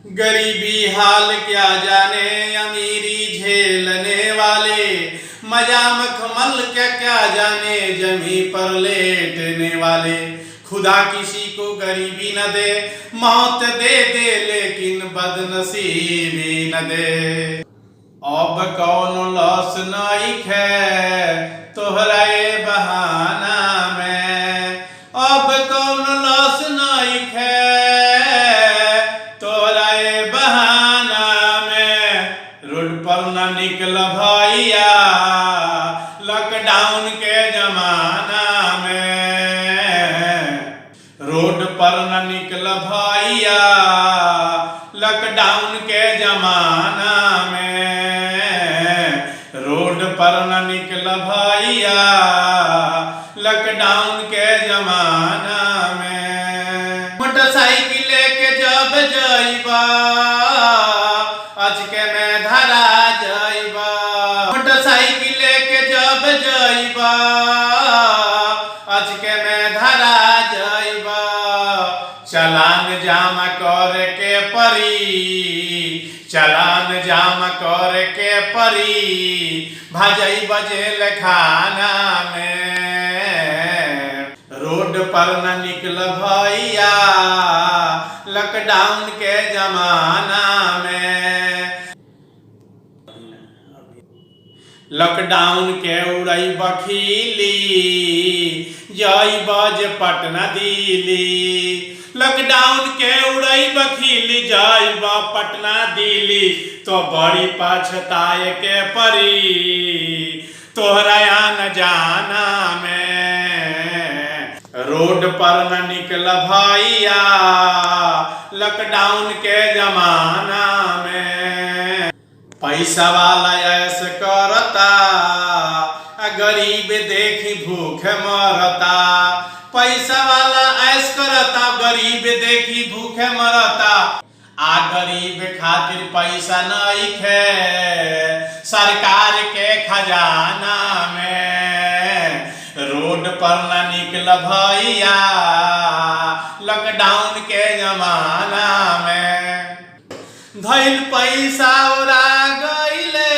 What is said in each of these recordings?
गरीबी हाल क्या जाने अमीरी झेलने वाले, मजा मखमल क्या क्या जाने जमी पर लेटने वाले। खुदा किसी को गरीबी न दे, मौत दे दे लेकिन बदनसीबी न दे। अब कौन लॉस नइखे तोहरा ये बहाना में, अब कौन लॉस नइखे तोहरा ये बहाना में। रोड पर न निकल भैया लॉकडाउन के जमाना में, रोड पर न निकल भैया लॉकडाउन के जमाना में, रोड पर न निकल भैया लॉकडाउन के जमाना में। मोटरसाइकिल लेके जब जाइबा अचके में धरा जाइबा, मोटरसाइकिल लेके जब जाइबा अचके में धरा जाइबा। चलान जाम कर के परी, चलान जाम कर के परी, भजई बजेल खाना में। रोड पर न निकल भैया लॉकडाउन के जमाना में, लॉकडाउन के उड़ई बखीली जई बज पटना दिल्ली, लॉकडाउन के उड़ई बखीली जई ब पटना दिल्ली। तो बड़ी पछताए के परी तोहरा न जाना में। रोड पर न निकल भैया लॉकडाउन के जमाना में। पैसा वाला ऐस करता गरीब देखी भूख मरता, पैसा वाला ऐस करता गरीब देखी भूखे मरता। आ गरीब खातिर पैसा नइखे सरकार के खजाना में। रोड पर न निकल भैया लॉकडाउन के जमाना में। धइल पैसा उड़ा गइले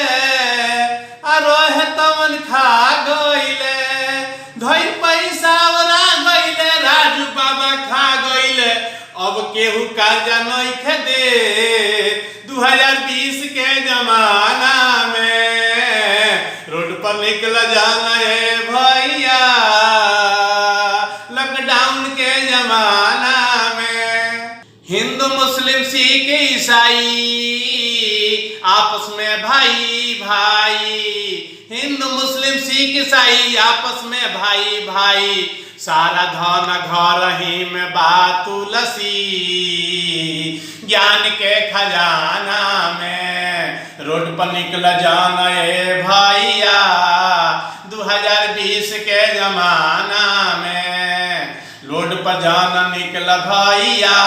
आ रहे तमन खा गइले, धइल पैसा उड़ा गइले राजू बाबा खा गइले। अब केहू कर्जा नइखे दे 2020 के जमाना में। रोड पर निकल जाना है भैया लॉकडाउन के जमाना में। हिंदू मुस्लिम सिख ईसाई आपस में भाई भाई, हिंदू मुस्लिम सिख ईसाई आपस में भाई भाई। सारा धन घर ही में बा तुलसी ज्ञान के खजाना में। रोड पर निकल जाना है भैया 2020 के जमाना में। रोड पर जाना निकल भैया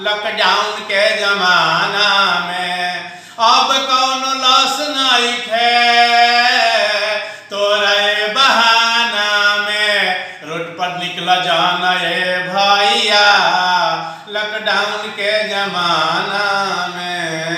लॉकडाउन के जमाना में। अब कौन लॉस नइखे तोरे बहाना में। रोड पर निकल जाना है भैया लॉकडाउन के जमाना में।